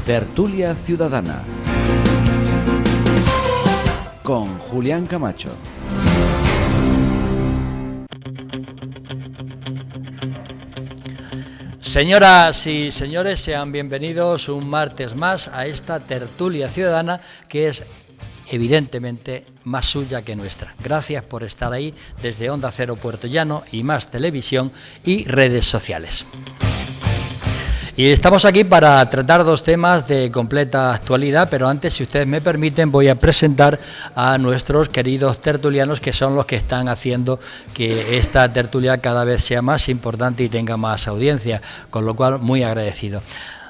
Tertulia Ciudadana con Julián Camacho. Señoras y señores, sean bienvenidos un martes más a esta tertulia ciudadana que es evidentemente más suya que nuestra. Gracias por estar ahí desde Onda Cero Puerto Llano y Más Televisión y redes sociales. Y estamos aquí para tratar dos temas de completa actualidad, pero antes, si ustedes me permiten, voy a presentar a nuestros queridos tertulianos, que son los que están haciendo que esta tertulia cada vez sea más importante y tenga más audiencia, con lo cual muy agradecido.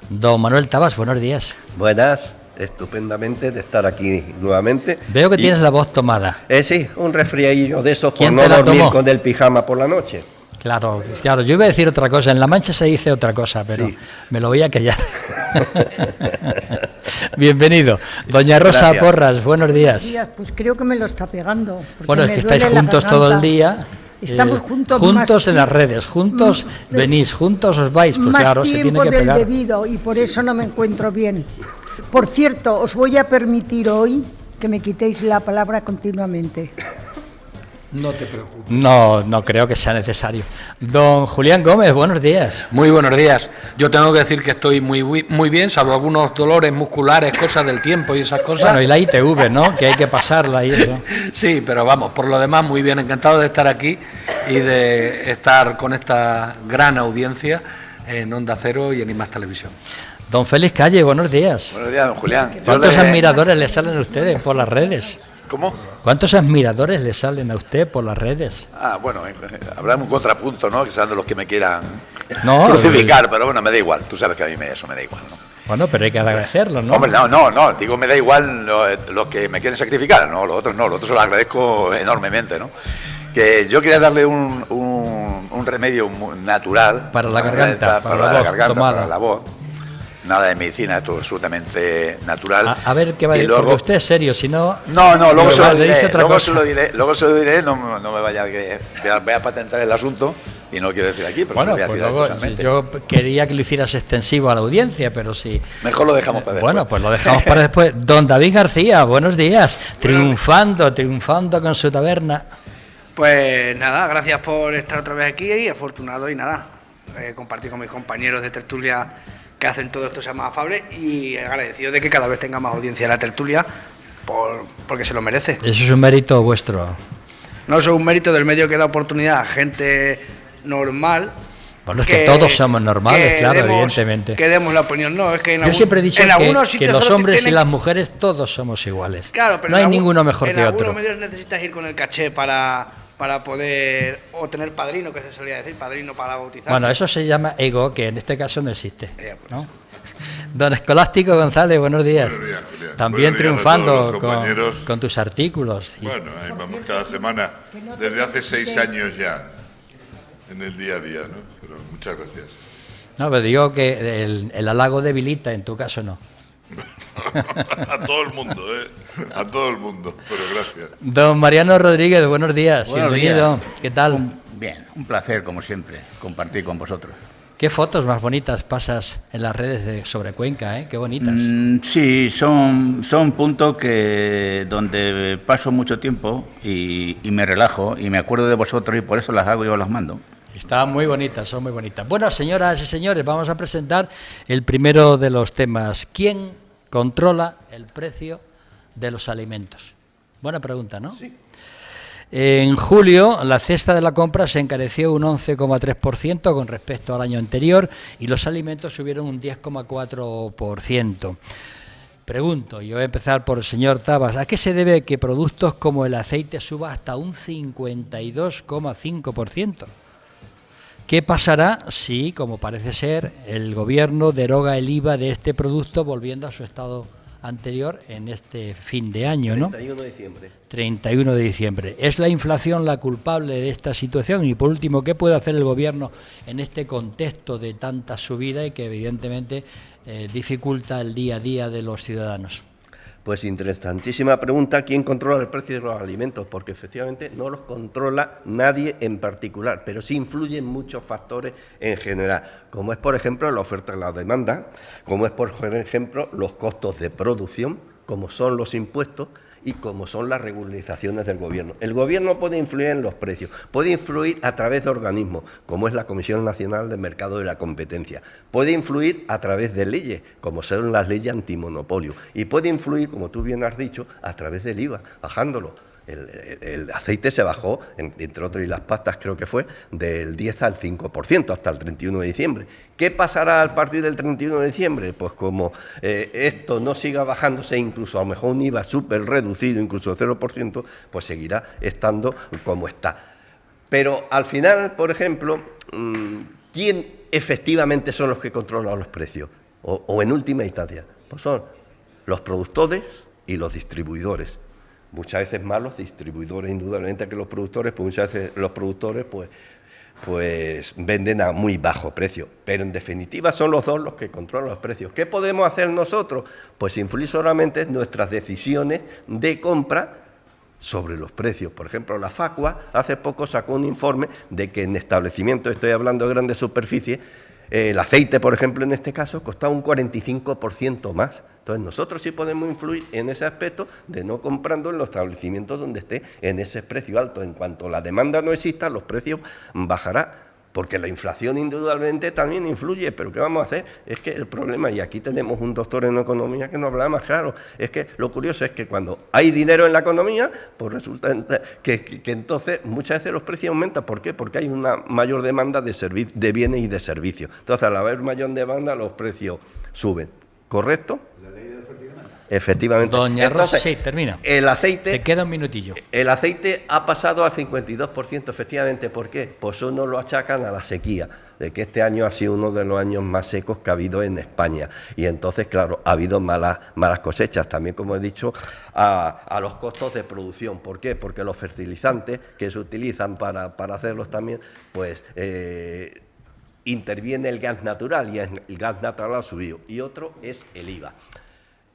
Don Manuel Tabas, buenos días. Buenas, estupendamente de estar aquí nuevamente. Veo que tienes la voz tomada. Sí, un resfriadillo de esos por ¿Quién no te la dormir tomó? con el pijama por la noche. Claro, yo iba a decir otra cosa, en La Mancha se dice otra cosa, pero sí, me lo voy a callar. Bienvenido. Doña Rosa Gracias. Porras, buenos días. Buenos días, pues creo que me lo está pegando. Bueno, es que estáis juntos todo el día. Estamos juntos en las redes, juntos venís, juntos os vais, pues más claro, se tiene tiempo que del pegar. debido y por eso no me encuentro bien. Por cierto, os voy a permitir hoy que me quitéis la palabra continuamente. No te preocupes. No creo que sea necesario. Don Julián Gómez, buenos días. Muy buenos días. Yo tengo que decir que estoy muy bien, salvo algunos dolores musculares, cosas del tiempo y esas cosas. Bueno, y la ITV, ¿no? Que hay que pasarla y eso. Sí, pero vamos, por lo demás, muy bien. Encantado de estar aquí y de estar con esta gran audiencia en Onda Cero y en Más Televisión. Don Félix Calle, buenos días. Buenos días, don Julián. ¿Cuántos admiradores le salen a ustedes por las redes? ¿Cómo? ¿Cuántos admiradores le salen a usted por las redes? Bueno, habrá un contrapunto, ¿no? Que sean de los que me quieran crucificar, pero bueno, me da igual. Tú sabes que a mí eso me da igual, ¿no? Bueno, pero hay que agradecerlo, ¿no? Hombre, no, digo, me da igual los que me quieren sacrificar, no, los otros se los agradezco enormemente, ¿no? Que yo quería darle un remedio natural. Para la garganta, para la voz. Nada de medicina, esto es absolutamente natural. A ver qué va a decir, porque usted es serio, si no... No, luego se lo diré, no me vaya que voy a patentar el asunto y no lo quiero decir aquí, pero bueno, lo voy a pues decir luego, yo quería que lo hicieras extensivo a la audiencia, pero sí. Mejor lo dejamos para después. Bueno, pues lo dejamos para después. Don David García, buenos días, triunfando con su taberna. Pues nada, gracias por estar otra vez aquí y afortunado y nada, compartir con mis compañeros de tertulia que hacen todo esto sea más afable y agradecido de que cada vez tenga más audiencia la tertulia porque se lo merece. Eso es un mérito vuestro. No, eso es un mérito del medio que da oportunidad a gente normal. Bueno, es que todos somos normales, claro, evidentemente. Que demos la opinión, no, es que yo siempre he dicho que los hombres y las mujeres todos somos iguales. Claro, pero no hay ninguno mejor que otro. En algunos medios necesitas ir con el caché para poder, o tener padrino, que se solía decir, padrino para bautizar. Bueno, eso se llama ego, que en este caso no existe, ¿no? Don Escolástico González, buenos días. Buenos días, Julián. También buenos triunfando con tus artículos. Bueno, ahí vamos cada semana, desde hace 6 años ya, en el día a día, ¿no? Pero muchas gracias. No, pero digo que el halago debilita, en tu caso no. A todo el mundo, a todo el mundo, pero gracias. Don Mariano Rodríguez, buenos días, bienvenido. ¿Qué tal? Bien, un placer, como siempre, compartir con vosotros. ¿Qué fotos más bonitas pasas en las redes sobre Cuenca, Qué bonitas. Sí, son puntos donde paso mucho tiempo y me relajo y me acuerdo de vosotros y por eso las hago y os las mando. Están muy bonitas, son muy bonitas. Bueno, señoras y señores, vamos a presentar el primero de los temas. ¿Quién controla el precio de los alimentos? Buena pregunta, ¿no? Sí. En julio, la cesta de la compra se encareció un 11,3% con respecto al año anterior y los alimentos subieron un 10,4%. Pregunto, yo voy a empezar por el señor Tabas, ¿a qué se debe que productos como el aceite suba hasta un 52,5%? ¿Qué pasará si, como parece ser, el gobierno deroga el IVA de este producto volviendo a su estado anterior en este fin de año, ¿no? 31 de diciembre. 31 de diciembre. ¿Es la inflación la culpable de esta situación? Y por último, ¿qué puede hacer el gobierno en este contexto de tanta subida y que evidentemente dificulta el día a día de los ciudadanos? Pues interesantísima pregunta, ¿quién controla el precio de los alimentos? Porque efectivamente no los controla nadie en particular, pero sí influyen muchos factores en general, como es por ejemplo la oferta y la demanda, como es por ejemplo los costos de producción, como son los impuestos y como son las regularizaciones del gobierno. El gobierno puede influir en los precios, puede influir a través de organismos, como es la Comisión Nacional del Mercado y la Competencia, puede influir a través de leyes, como son las leyes antimonopolio, y puede influir, como tú bien has dicho, a través del IVA, bajándolo. El aceite se bajó, entre otros, y las pastas creo que fue, del 10 al 5% hasta el 31 de diciembre. ¿Qué pasará a partir del 31 de diciembre? Pues como esto no siga bajándose, incluso a lo mejor un IVA súper reducido, incluso 0%, pues seguirá estando como está. Pero al final, por ejemplo, ¿quién efectivamente son los que controlan los precios? O en última instancia, pues son los productores y los distribuidores. Muchas veces más los distribuidores, indudablemente, que los productores, pues muchas veces los productores pues venden a muy bajo precio, pero en definitiva son los dos los que controlan los precios. ¿Qué podemos hacer nosotros? Pues influir solamente en nuestras decisiones de compra sobre los precios. Por ejemplo, la Facua hace poco sacó un informe de que en establecimientos, estoy hablando de grandes superficies, el aceite, por ejemplo, en este caso, costaba un 45% más. Entonces, nosotros sí podemos influir en ese aspecto de no comprando en los establecimientos donde esté en ese precio alto. En cuanto la demanda no exista, los precios bajarán, porque la inflación indudablemente también influye. Pero ¿qué vamos a hacer? Es que el problema, y aquí tenemos un doctor en economía que nos habla más claro, es que lo curioso es que cuando hay dinero en la economía, pues resulta que entonces muchas veces los precios aumentan. ¿Por qué? Porque hay una mayor demanda de bienes y de servicios. Entonces, al haber mayor demanda, los precios suben. ¿Correcto? La ley de oferta y demanda. Efectivamente. Doña Rosa, sí, termina. El aceite... Te queda un minutillo. El aceite ha pasado al 52%, efectivamente. ¿Por qué? Pues uno lo achacan a la sequía, de que este año ha sido uno de los años más secos que ha habido en España. Y entonces, claro, ha habido malas cosechas. También, como he dicho, a los costos de producción. ¿Por qué? Porque los fertilizantes que se utilizan para hacerlos también, pues... interviene el gas natural, y el gas natural ha subido, y otro es el IVA.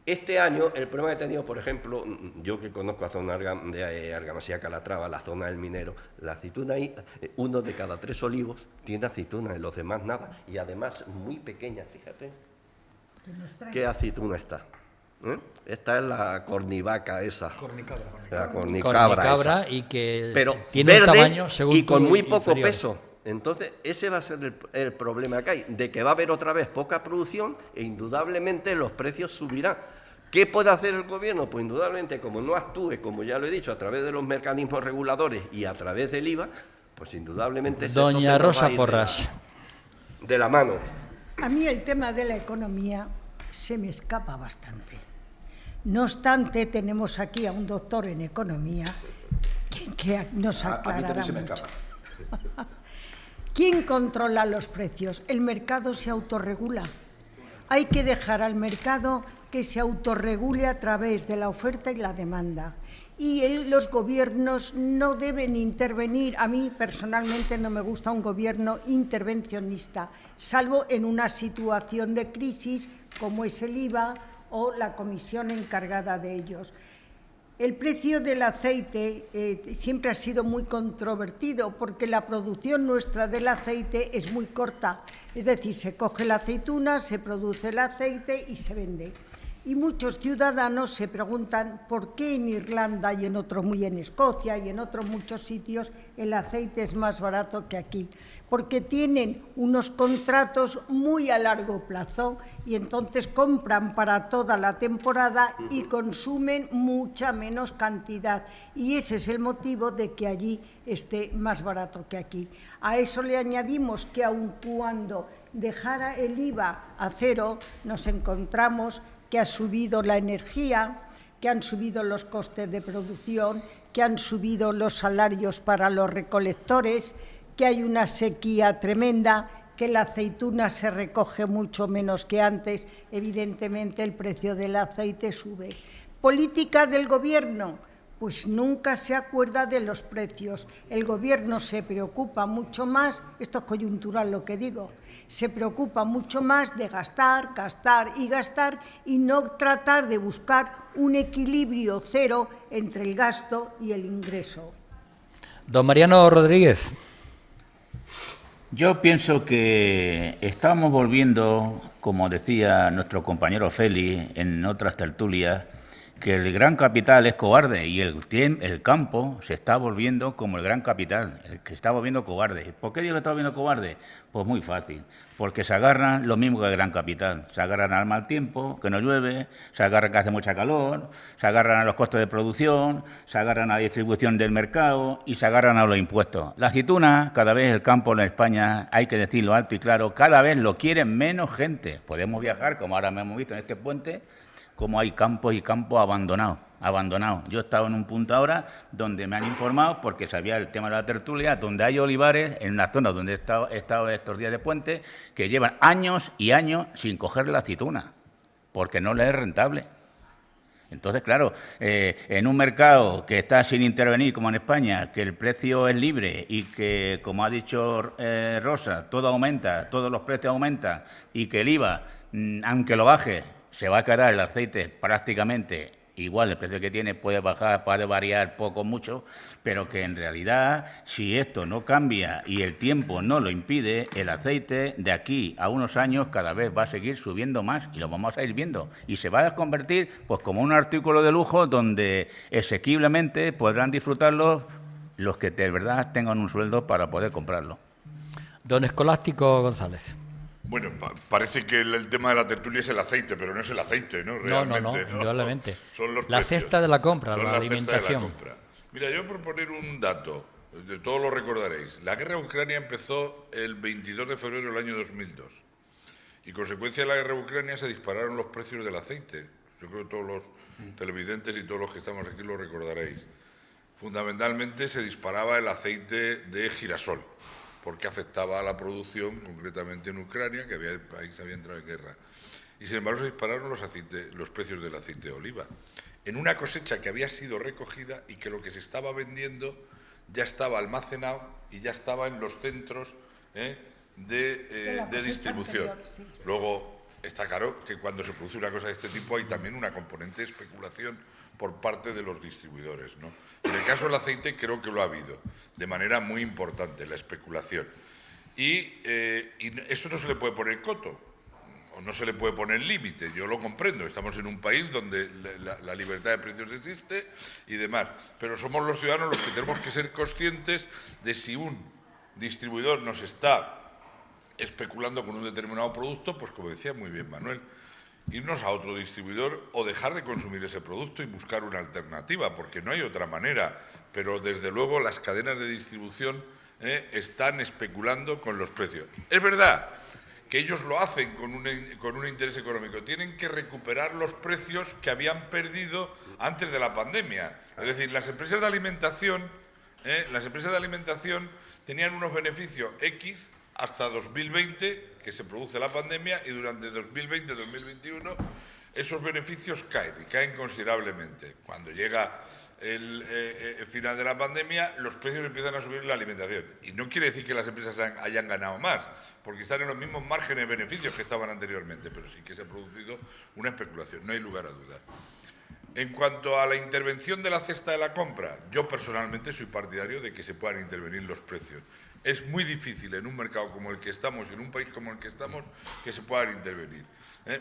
Este año, el problema que he tenido, por ejemplo, yo que conozco la zona de Argamasía, Calatrava, la zona del Minero, la aceituna ahí, 1 de cada 3 olivos tiene aceituna, y los demás nada, y además muy pequeña, fíjate, ¿qué aceituna está? Esta es la cornivaca esa. La cornicabra esa. Y que pero tiene verde, un tamaño según y con muy poco inferior. peso. Entonces, ese va a ser el problema que hay, de que va a haber otra vez poca producción e indudablemente los precios subirán. ¿Qué puede hacer el gobierno? Pues indudablemente, como no actúe, como ya lo he dicho, a través de los mecanismos reguladores y a través del IVA, pues indudablemente... Doña Rosa Porras. De la mano. A mí el tema de la economía se me escapa bastante. No obstante, tenemos aquí a un doctor en economía que nos aclarará mucho. A mí también se me escapa. ¿Quién controla los precios? El mercado se autorregula. Hay que dejar al mercado que se autorregule a través de la oferta y la demanda. Y los gobiernos no deben intervenir. A mí personalmente no me gusta un gobierno intervencionista, salvo en una situación de crisis como es el IVA o la comisión encargada de ellos. El precio del aceite siempre ha sido muy controvertido porque la producción nuestra del aceite es muy corta. Es decir, se coge la aceituna, se produce el aceite y se vende. Y muchos ciudadanos se preguntan por qué en Irlanda y en Escocia y en otros muchos sitios el aceite es más barato que aquí. Porque tienen unos contratos muy a largo plazo y entonces compran para toda la temporada y consumen mucha menos cantidad. Y ese es el motivo de que allí esté más barato que aquí. A eso le añadimos que aun cuando dejara el IVA a cero, nos encontramos que ha subido la energía, que han subido los costes de producción, que han subido los salarios para los recolectores, que hay una sequía tremenda, que la aceituna se recoge mucho menos que antes. Evidentemente el precio del aceite sube. ¿Política del gobierno? Pues nunca se acuerda de los precios. El gobierno se preocupa mucho más, esto es coyuntural lo que digo, se preocupa mucho más de gastar y no tratar de buscar un equilibrio cero entre el gasto y el ingreso. Don Mariano Rodríguez. Yo pienso que estamos volviendo, como decía nuestro compañero Félix en otras tertulias, que el gran capital es cobarde y el campo se está volviendo como el gran capital, el que está volviendo cobarde. ¿Por qué digo que está volviendo cobarde? Pues muy fácil, porque se agarran lo mismo que el gran capital. Se agarran al mal tiempo, que no llueve, se agarran que hace mucha calor, se agarran a los costos de producción, se agarran a la distribución del mercado y se agarran a los impuestos. La aceituna, cada vez el campo en España, hay que decirlo alto y claro, cada vez lo quieren menos gente. Podemos viajar, como ahora hemos visto en este puente, como hay campos y campos abandonados. Yo he estado en un punto ahora donde me han informado, porque sabía el tema de la tertulia, donde hay olivares, en una zona donde he estado estos días de puente, que llevan años y años sin coger la aceituna, porque no les es rentable. Entonces, claro, en un mercado que está sin intervenir, como en España, que el precio es libre y que, como ha dicho Rosa, todo aumenta, todos los precios aumentan y que el IVA, aunque lo baje, se va a quedar el aceite prácticamente igual, el precio que tiene puede bajar, puede variar poco mucho, pero que en realidad, si esto no cambia y el tiempo no lo impide, el aceite de aquí a unos años cada vez va a seguir subiendo más y lo vamos a ir viendo. Y se va a convertir pues como un artículo de lujo donde asequiblemente podrán disfrutarlo los que de verdad tengan un sueldo para poder comprarlo. Don Escolástico González. Bueno, parece que el tema de la tertulia es el aceite, pero no es el aceite, ¿no? Realmente, no, indudablemente. Son los la precios. Cesta de la compra, Son la alimentación. Cesta de la compra. Mira, yo por poner un dato, de todos lo recordaréis. La guerra de Ucrania empezó el 22 de febrero del año 2002. Y consecuencia de la guerra de Ucrania se dispararon los precios del aceite. Yo creo que todos los televidentes y todos los que estamos aquí lo recordaréis. Fundamentalmente se disparaba el aceite de girasol, porque afectaba a la producción, concretamente en Ucrania, que el país había entrado en guerra. Y sin embargo se dispararon los precios del aceite de oliva, en una cosecha que había sido recogida y que lo que se estaba vendiendo ya estaba almacenado y ya estaba en los centros de distribución. Anterior, sí. Luego, está claro que cuando se produce una cosa de este tipo hay también una componente de especulación por parte de los distribuidores, ¿no? En el caso del aceite creo que lo ha habido, de manera muy importante, la especulación. Y eso no se le puede poner coto, o no se le puede poner límite, yo lo comprendo, estamos en un país donde la libertad de precios existe y demás, pero somos los ciudadanos los que tenemos que ser conscientes de si un distribuidor nos está especulando con un determinado producto, pues como decía muy bien Manuel, irnos a otro distribuidor o dejar de consumir ese producto y buscar una alternativa, porque no hay otra manera. Pero, desde luego, las cadenas de distribución están especulando con los precios. Es verdad que ellos lo hacen con un interés económico. Tienen que recuperar los precios que habían perdido antes de la pandemia. Es decir, las empresas de alimentación tenían unos beneficios X hasta 2020, que se produce la pandemia, y durante 2020-2021 esos beneficios caen, y caen considerablemente. Cuando llega el final de la pandemia, los precios empiezan a subir en la alimentación. Y no quiere decir que las empresas hayan ganado más, porque están en los mismos márgenes de beneficios que estaban anteriormente, pero sí que se ha producido una especulación, no hay lugar a dudar. En cuanto a la intervención de la cesta de la compra, yo personalmente soy partidario de que se puedan intervenir los precios. Es muy difícil en un mercado como el que estamos, en un país como el que estamos, que se puedan intervenir.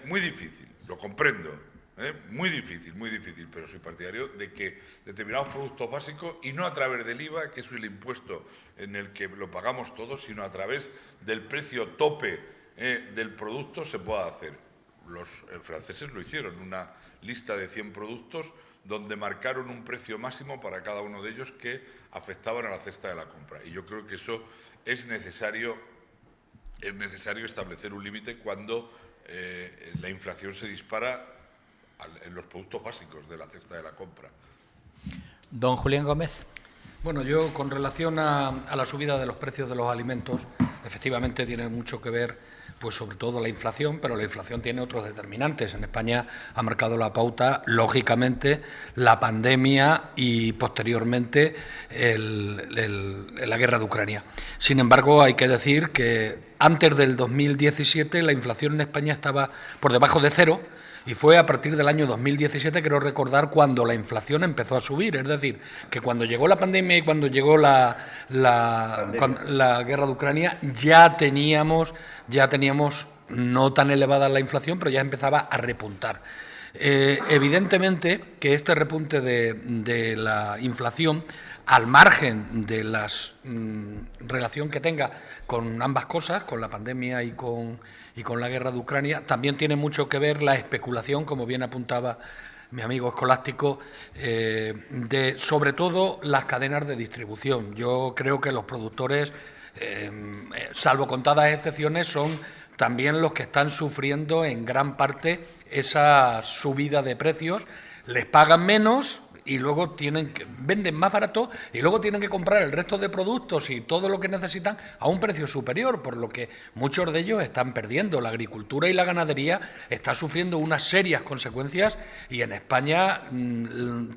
Muy difícil, lo comprendo, muy difícil, pero soy partidario de que determinados productos básicos, y no a través del IVA, que es el impuesto en el que lo pagamos todos, sino a través del precio tope del producto, se pueda hacer. Los franceses lo hicieron, una lista de 100 productos donde marcaron un precio máximo para cada uno de ellos que afectaban a la cesta de la compra. Y yo creo que eso es necesario establecer un límite cuando la inflación se dispara en los productos básicos de la cesta de la compra. Don Julián Gómez. Bueno, yo con relación a la subida de los precios de los alimentos, efectivamente tiene mucho que ver, pues sobre todo la inflación, pero la inflación tiene otros determinantes. En España ha marcado la pauta, lógicamente, la pandemia y posteriormente la guerra de Ucrania. Sin embargo, hay que decir que antes del 2017 la inflación en España estaba por debajo de cero, Y fue a partir del año 2017, creo recordar, cuando la inflación empezó a subir. Es decir, que cuando llegó la pandemia y cuando llegó la guerra de Ucrania, ya teníamos no tan elevada la inflación, pero ya empezaba a repuntar. Evidentemente que este repunte de la inflación, al margen de la relación que tenga con ambas cosas, con la pandemia y con la guerra de Ucrania, también tiene mucho que ver la especulación, como bien apuntaba mi amigo Escolástico, de sobre todo las cadenas de distribución. Yo creo que los productores, salvo contadas excepciones, son también los que están sufriendo en gran parte esa subida de precios. Les pagan menos y luego venden más barato y luego tienen que comprar el resto de productos y todo lo que necesitan a un precio superior, por lo que muchos de ellos están perdiendo. La agricultura y la ganadería está sufriendo unas serias consecuencias, y en España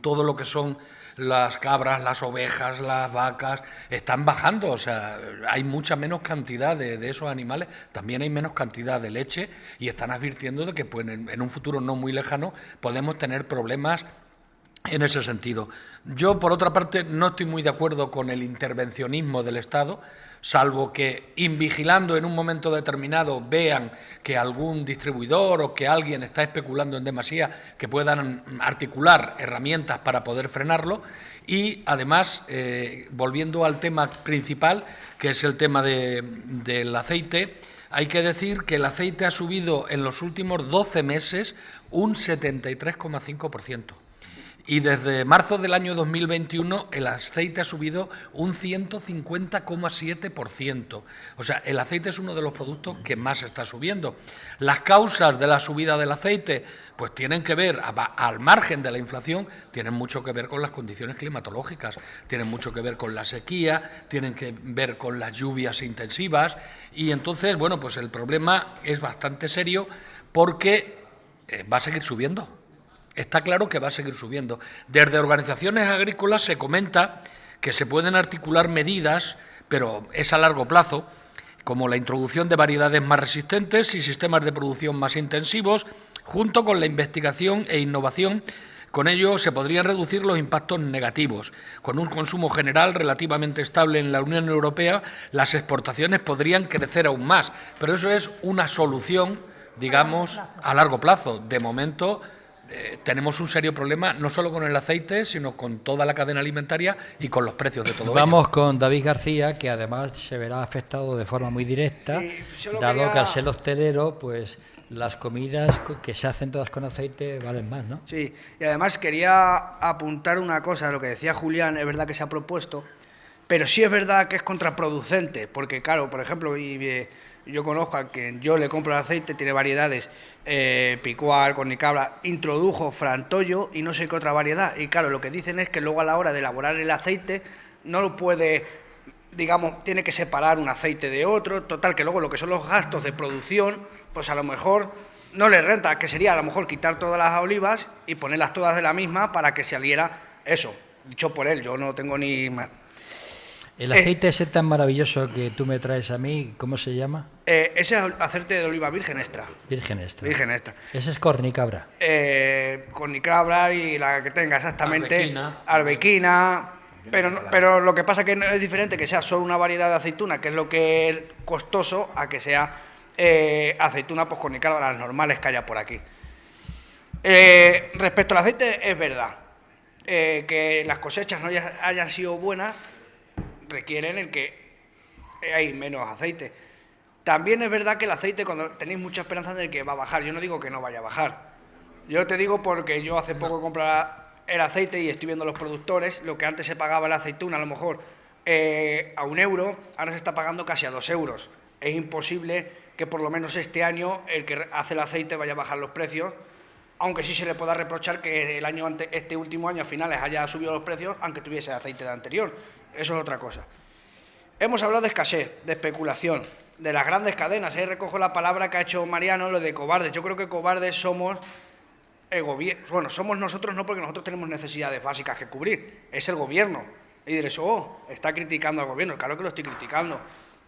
todo lo que son las cabras, las ovejas, las vacas, están bajando. O sea, hay mucha menos cantidad de esos animales, también hay menos cantidad de leche, y están advirtiendo de que pues, en un futuro no muy lejano podemos tener problemas en ese sentido. Yo, por otra parte, no estoy muy de acuerdo con el intervencionismo del Estado, salvo que, invigilando en un momento determinado, vean que algún distribuidor o que alguien está especulando en demasía, que puedan articular herramientas para poder frenarlo. Y, además, volviendo al tema principal, que es el tema del aceite, hay que decir que el aceite ha subido en los últimos 12 meses un 73,5%. Y desde marzo del año 2021 el aceite ha subido un 150,7%. O sea, el aceite es uno de los productos que más está subiendo. Las causas de la subida del aceite pues tienen que ver, al margen de la inflación, tienen mucho que ver con las condiciones climatológicas, tienen mucho que ver con la sequía, tienen que ver con las lluvias intensivas, y entonces, bueno, pues el problema es bastante serio porque va a seguir subiendo. Está claro que va a seguir subiendo. Desde organizaciones agrícolas se comenta que se pueden articular medidas, pero es a largo plazo, como la introducción de variedades más resistentes y sistemas de producción más intensivos, junto con la investigación e innovación. Con ello se podrían reducir los impactos negativos. Con un consumo general relativamente estable en la Unión Europea, las exportaciones podrían crecer aún más. Pero eso es una solución, digamos, a largo plazo. De momento tenemos un serio problema, no solo con el aceite, sino con toda la cadena alimentaria y con los precios de todo. Vamos con David García, que además se verá afectado de forma muy directa, dado que al ser hostelero, pues las comidas que se hacen todas con aceite valen más, ¿no? Sí, y además quería apuntar una cosa, lo que decía Julián, es verdad que se ha propuesto, pero sí es verdad que es contraproducente, porque claro, por ejemplo, yo conozco a quien yo le compro el aceite, tiene variedades, Picual, Cornicabra, introdujo Frantollo y no sé qué otra variedad. Y claro, lo que dicen es que luego a la hora de elaborar el aceite no lo puede, digamos, tiene que separar un aceite de otro. Total, que luego lo que son los gastos de producción, pues a lo mejor no le renta, que sería a lo mejor quitar todas las olivas y ponerlas todas de la misma para que saliera eso. Dicho por él, yo no tengo ni más. El aceite ese tan maravilloso que tú me traes a mí, ¿cómo se llama? Ese es aceite de oliva virgen extra. Virgen extra. Virgen extra. Ese es Cornicabra. Cornicabra y la que tenga exactamente. Arbequina. Pero lo que pasa que es diferente que sea solo una variedad de aceituna, que es lo que es costoso, a que sea aceituna pues Cornicabra, las normales que haya por aquí. Respecto al aceite, es verdad que las cosechas no hayan sido buenas, requieren el que hay menos aceite. También es verdad que el aceite, cuando tenéis mucha esperanza de que va a bajar, yo no digo que no vaya a bajar. Yo te digo porque yo hace poco compré el aceite y estoy viendo los productores, lo que antes se pagaba la aceituna a lo mejor a 1 euro, ahora se está pagando casi a 2 euros. Es imposible que por lo menos este año el que hace el aceite vaya a bajar los precios, aunque sí se le pueda reprochar que este último año a finales haya subido los precios, aunque tuviese aceite de anterior. Eso es otra cosa. Hemos hablado de escasez, de especulación, de las grandes cadenas. Ahí recojo la palabra que ha hecho Mariano, lo de cobardes. Yo creo que cobardes somos el gobierno. Bueno, somos nosotros no, porque nosotros tenemos necesidades básicas que cubrir. Es el gobierno. Y diréis, está criticando al gobierno. Claro que lo estoy criticando.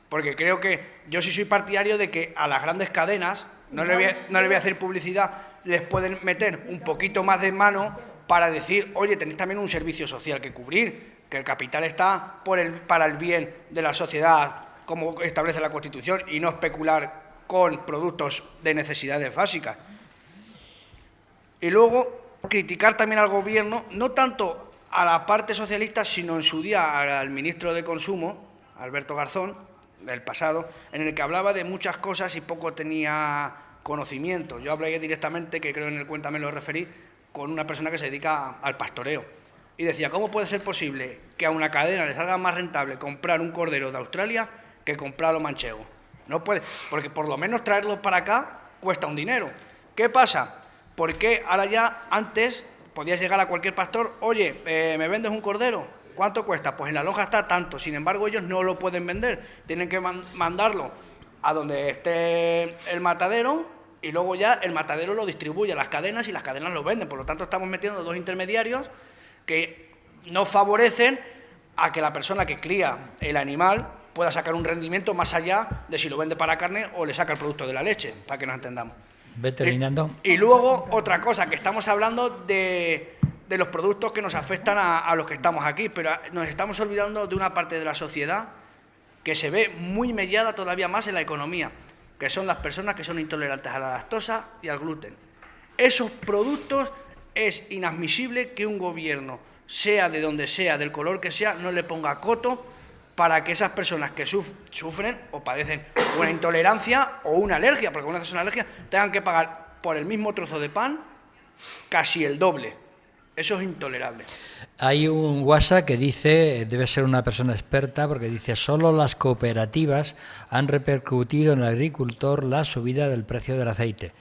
Porque creo que yo sí soy partidario de que a las grandes cadenas no le voy a hacer publicidad, les pueden meter un poquito más de mano para decir, oye, tenéis también un servicio social que cubrir, que el capital está para el bien de la sociedad, como establece la Constitución, y no especular con productos de necesidades básicas. Y luego, criticar también al Gobierno, no tanto a la parte socialista, sino en su día al ministro de Consumo, Alberto Garzón, del pasado, en el que hablaba de muchas cosas y poco tenía conocimiento. Yo hablé directamente, que creo en el Cuéntame lo referí, con una persona que se dedica al pastoreo. Y decía, ¿cómo puede ser posible que a una cadena le salga más rentable comprar un cordero de Australia que comprarlo manchego? No puede, porque por lo menos traerlo para acá cuesta un dinero. ¿Qué pasa? Porque ahora ya, antes, podías llegar a cualquier pastor, oye, ¿me vendes un cordero? ¿Cuánto cuesta? Pues en la lonja está tanto, sin embargo ellos no lo pueden vender, tienen que mandarlo a donde esté el matadero y luego ya el matadero lo distribuye a las cadenas y las cadenas lo venden. Por lo tanto, estamos metiendo dos intermediarios que no favorecen a que la persona que cría el animal pueda sacar un rendimiento más allá de si lo vende para carne o le saca el producto de la leche, para que nos entendamos. Ve terminando. Y luego, otra cosa, que estamos hablando de los productos que nos afectan a los que estamos aquí, pero nos estamos olvidando de una parte de la sociedad que se ve muy mellada todavía más en la economía, que son las personas que son intolerantes a la lactosa y al gluten. Esos productos es inadmisible que un gobierno, sea de donde sea, del color que sea, no le ponga coto para que esas personas que sufren o padecen una intolerancia o una alergia, porque una vez es una alergia, tengan que pagar por el mismo trozo de pan casi el doble. Eso es intolerable. Hay un WhatsApp que dice, debe ser una persona experta, porque dice, solo las cooperativas han repercutido en el agricultor la subida del precio del aceite.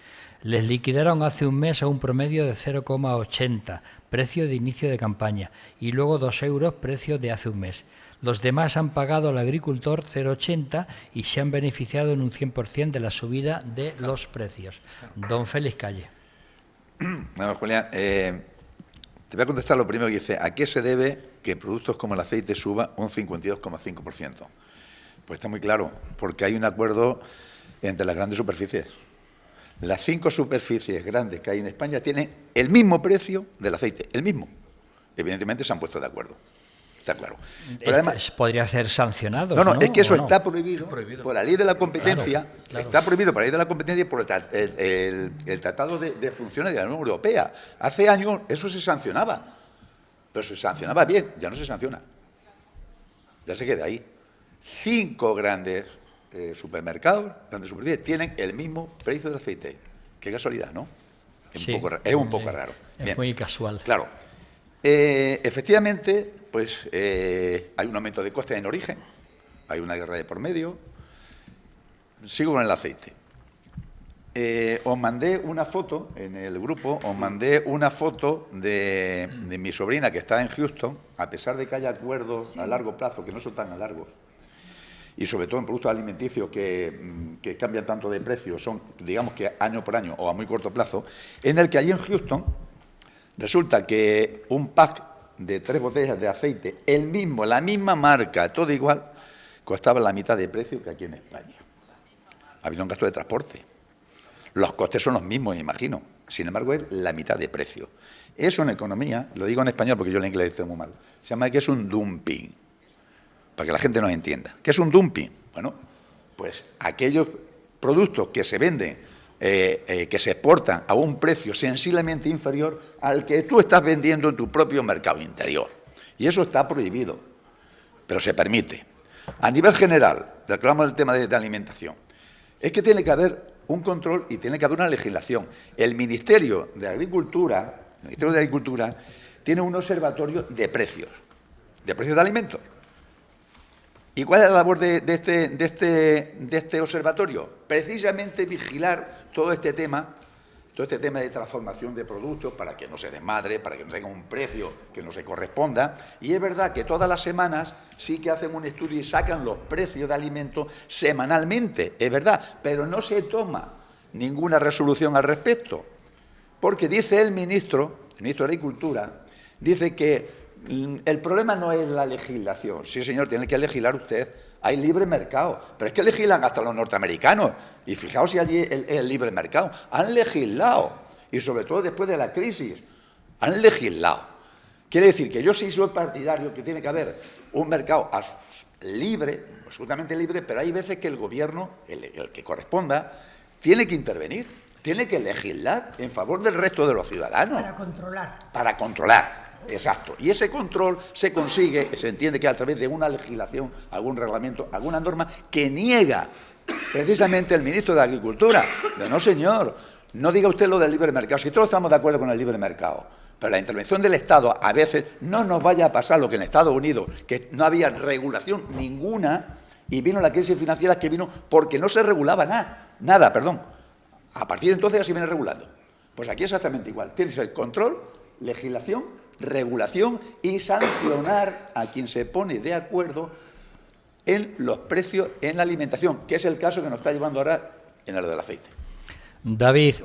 Les liquidaron hace un mes a un promedio de 0,80, precio de inicio de campaña, y luego 2 euros, precio de hace un mes. Los demás han pagado al agricultor 0,80 y se han beneficiado en un 100% de la subida de los precios. Don Félix Calle. Bueno, Julián, te voy a contestar lo primero que dice. ¿A qué se debe que productos como el aceite suba un 52,5%? Pues está muy claro, porque hay un acuerdo entre las grandes superficies. Las 5 superficies grandes que hay en España tienen el mismo precio del aceite, el mismo. Evidentemente se han puesto de acuerdo, está claro. Pero además, podría ser sancionado. No, es que eso está prohibido por la ley de la competencia, claro. Está prohibido por la ley de la competencia y por el Tratado de Funciones de la Unión Europea. Hace años eso se sancionaba, pero se sancionaba bien, ya no se sanciona. Ya se queda ahí. 5 grandes supermercados, grandes superficies, tienen el mismo precio de aceite. Qué casualidad, ¿no? Es un poco raro. Es bien. Muy casual. Claro. Efectivamente, pues hay un aumento de costes en origen, hay una guerra de por medio. Sigo con el aceite. Os mandé una foto en el grupo, de mi sobrina que está en Houston, a pesar de que haya acuerdos a largo plazo, que no son tan a largos, y sobre todo en productos alimenticios que cambian tanto de precio, son, digamos que año por año o a muy corto plazo, en el que allí en Houston resulta que un pack de 3 botellas de aceite, el mismo, la misma marca, todo igual, costaba la mitad de precio que aquí en España. Ha habido un gasto de transporte. Los costes son los mismos, me imagino. Sin embargo, es la mitad de precio. Eso en economía, lo digo en español porque yo el inglés estoy muy mal, se llama que es un dumping, para que la gente nos entienda. ¿Qué es un dumping? Bueno, pues aquellos productos que se venden, que se exportan a un precio sensiblemente inferior al que tú estás vendiendo en tu propio mercado interior. Y eso está prohibido, pero se permite. A nivel general, reclamamos el tema de alimentación, es que tiene que haber un control y tiene que haber una legislación. El Ministerio de Agricultura, tiene un observatorio de precios de alimentos. ¿Y cuál es la labor de este observatorio? Precisamente vigilar todo este tema de transformación de productos para que no se desmadre, para que no tenga un precio que no se corresponda. Y es verdad que todas las semanas sí que hacen un estudio y sacan los precios de alimentos semanalmente, es verdad, pero no se toma ninguna resolución al respecto. Porque dice el ministro de Agricultura, dice que el problema no es la legislación. Sí, señor, tiene que legislar usted. Hay libre mercado. Pero es que legislan hasta los norteamericanos. Y fijaos si allí el libre mercado. Han legislado. Y sobre todo después de la crisis. Han legislado. Quiere decir que yo sí soy partidario que tiene que haber un mercado libre, absolutamente libre, pero hay veces que el gobierno, el que corresponda, tiene que intervenir. Tiene que legislar en favor del resto de los ciudadanos. Para controlar. Para controlar. Exacto. Y ese control se consigue, se entiende que a través de una legislación, algún reglamento, alguna norma que niega precisamente el ministro de Agricultura. Pero no, señor, no diga usted lo del libre mercado. Si todos estamos de acuerdo con el libre mercado, pero la intervención del Estado a veces no nos vaya a pasar lo que en Estados Unidos, que no había regulación ninguna y vino la crisis financiera que vino porque no se regulaba nada. A partir de entonces ya se viene regulando. Pues aquí es exactamente igual. Tienes el control, legislación, regulación y sancionar a quien se pone de acuerdo en los precios en la alimentación, que es el caso que nos está llevando ahora en el del aceite. David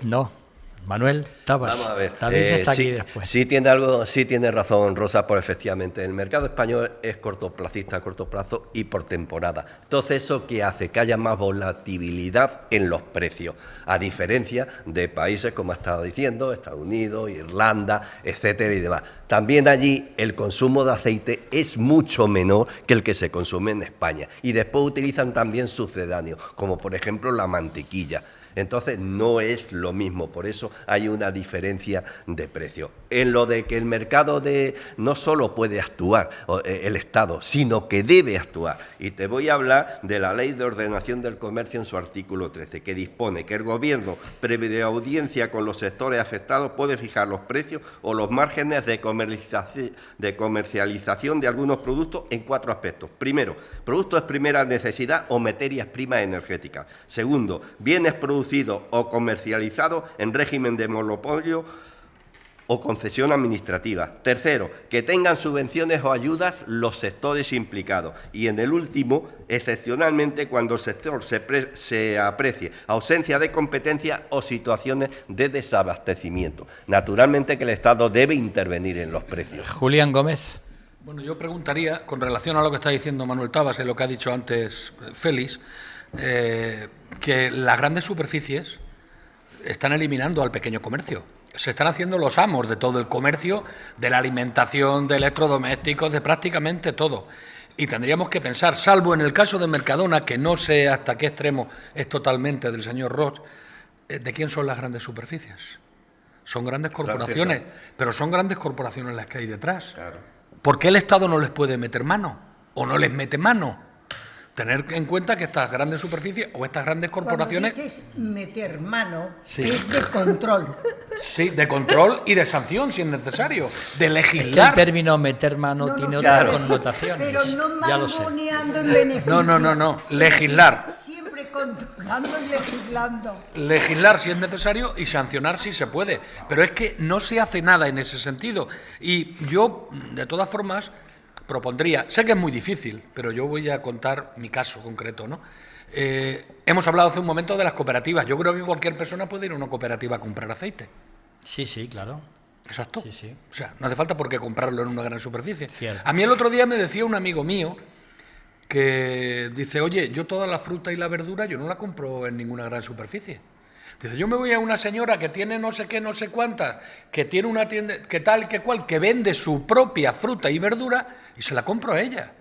no. Manuel Tabas. Vamos a ver. David está aquí después. Sí tiene razón Rosa, por efectivamente el mercado español es cortoplacista a corto plazo y por temporada. Entonces, ¿eso qué hace? Que haya más volatilidad en los precios, a diferencia de países como ha estado diciendo, Estados Unidos, Irlanda, etcétera y demás. También allí el consumo de aceite es mucho menor que el que se consume en España. Y después utilizan también sucedáneos, como por ejemplo la mantequilla. Entonces no es lo mismo, por eso hay una diferencia de precio. En lo de que el mercado no solo puede actuar el Estado, sino que debe actuar. Y te voy a hablar de la Ley de Ordenación del Comercio en su artículo 13, que dispone que el Gobierno, previa audiencia con los sectores afectados, puede fijar los precios o los márgenes de comercialización de algunos productos en 4 aspectos. Primero, productos de primera necesidad o materias primas energéticas. Segundo, bienes producidos o comercializados en régimen de monopolio o concesión administrativa. Tercero, que tengan subvenciones o ayudas los sectores implicados. Y en el último, excepcionalmente cuando el sector se aprecie ausencia de competencia o situaciones de desabastecimiento. Naturalmente que el Estado debe intervenir en los precios. Julián Gómez. Bueno, yo preguntaría, con relación a lo que está diciendo Manuel Tabas y lo que ha dicho antes Félix, que las grandes superficies están eliminando al pequeño comercio. Se están haciendo los amos de todo el comercio, de la alimentación, de electrodomésticos, de prácticamente todo. Y tendríamos que pensar, salvo en el caso de Mercadona, que no sé hasta qué extremo es totalmente del señor Roig, ¿de quién son las grandes superficies? Son grandes corporaciones, pero son grandes corporaciones las que hay detrás. Claro. ¿Por qué el Estado no les puede meter mano? ¿O no les mete mano? Tener en cuenta que estas grandes superficies o estas grandes corporaciones... Cuando dices meter mano, sí, es de control. Sí, de control y de sanción, si es necesario, de legislar. Es que el término meter mano tiene otras connotaciones. Pero no ya lo sé. mangoneando en beneficio. No, legislar. Siempre controlando y legislando. Legislar si es necesario y sancionar si se puede. Pero es que no se hace nada en ese sentido. Y yo, de todas formas, propondría, sé que es muy difícil, pero yo voy a contar mi caso concreto, ¿no? Hemos hablado hace un momento de las cooperativas. Yo creo que cualquier persona puede ir a una cooperativa a comprar aceite. Sí, claro. Exacto. Sí. O sea, no hace falta por qué comprarlo en una gran superficie. Cierto. A mí el otro día me decía un amigo mío que dice, oye, yo toda la fruta y la verdura yo no la compro en ninguna gran superficie. Dice, yo me voy a una señora que tiene no sé qué, no sé cuántas, que tiene una tienda, que tal, que cual, que vende su propia fruta y verdura y se la compro a ella.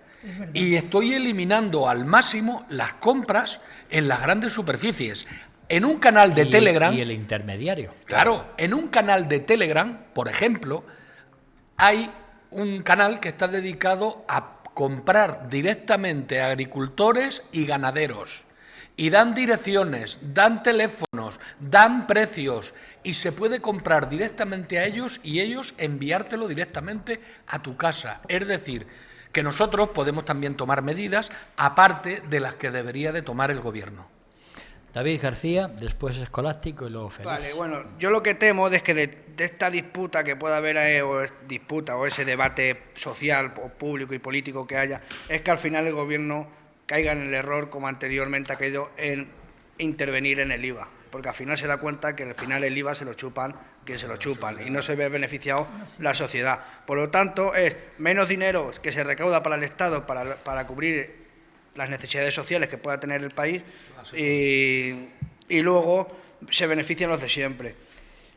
Y estoy eliminando al máximo las compras en las grandes superficies. En un canal de Telegram... Y el intermediario. Claro, en un canal de Telegram, por ejemplo, hay un canal que está dedicado a comprar directamente a agricultores y ganaderos. Y dan direcciones, dan teléfonos, dan precios y se puede comprar directamente a ellos y ellos enviártelo directamente a tu casa. Es decir, que nosotros podemos también tomar medidas aparte de las que debería de tomar el Gobierno. David García, después Escolástico y luego Félix. Vale, bueno, yo lo que temo es que de esta disputa que pueda haber, o ese debate social, o público y político que haya, es que al final el Gobierno caiga en el error, como anteriormente ha caído, en intervenir en el IVA. Porque al final se da cuenta que al final el IVA se lo chupan quien se lo chupan y no se ve beneficiado la sociedad. Por lo tanto, es menos dinero que se recauda para el Estado para cubrir las necesidades sociales que pueda tener el país y luego se benefician los de siempre.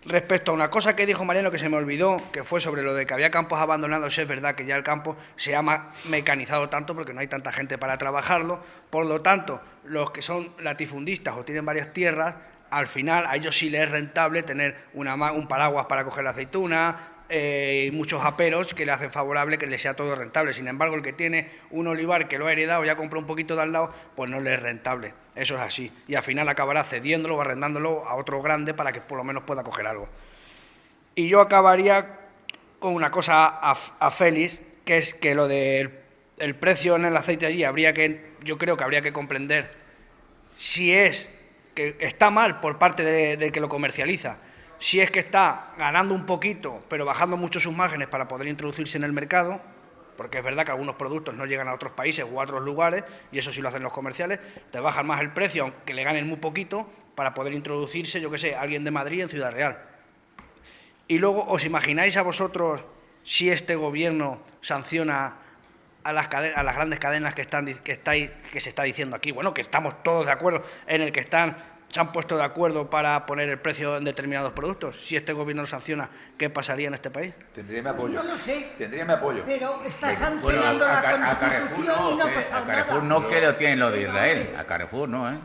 Respecto a una cosa que dijo Mariano que se me olvidó, que fue sobre lo de que había campos abandonados, es verdad que ya el campo se ha mecanizado tanto porque no hay tanta gente para trabajarlo, por lo tanto, los que son latifundistas o tienen varias tierras, al final a ellos sí les es rentable tener un paraguas para coger la aceituna, y muchos aperos que le hacen favorable que le sea todo rentable. Sin embargo, el que tiene un olivar que lo ha heredado, ya compró un poquito de al lado, pues no le es rentable. Eso es así. Y al final acabará cediéndolo o arrendándolo a otro grande para que por lo menos pueda coger algo. Y yo acabaría con una cosa a Félix, que es que lo del precio en el aceite allí yo creo que habría que comprender si es que está mal por parte del que lo comercializa, si es que está ganando un poquito, pero bajando mucho sus márgenes para poder introducirse en el mercado, porque es verdad que algunos productos no llegan a otros países o a otros lugares, y eso sí lo hacen los comerciales, te bajan más el precio, aunque le ganen muy poquito, para poder introducirse, yo qué sé, alguien de Madrid en Ciudad Real. Y luego, ¿os imagináis a vosotros si este gobierno sanciona a las grandes cadenas que se está diciendo aquí? Bueno, que estamos todos de acuerdo en el que se han puesto de acuerdo para poner el precio en determinados productos. Si este gobierno lo sanciona, ¿qué pasaría en este país? Tendría mi apoyo. Pues no lo sé. Tendría mi apoyo. Pero está sancionando la Constitución y no ha pasado nada. A Carrefour no que lo tienen lo de Israel. A Carrefour no, ¿eh?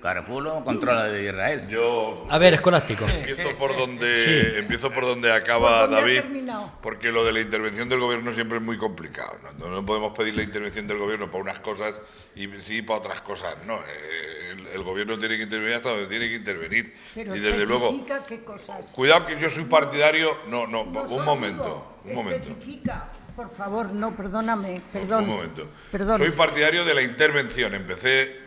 Carrefour lo controla de Israel. A ver, Escolástico. Empiezo por donde acaba ¿Por dónde ha David, terminado? porque lo de la intervención del gobierno siempre es muy complicado. No podemos pedir la intervención del gobierno para unas cosas y sí para otras cosas. No, el gobierno tiene que intervenir hasta donde tiene que intervenir. Pero y desde luego, ¿qué cosas? cuidado que yo soy partidario. No, No un solo momento, digo, un momento. especifica, por favor, no, perdóname, perdón. Un momento. Perdón. Soy partidario de la intervención. Empecé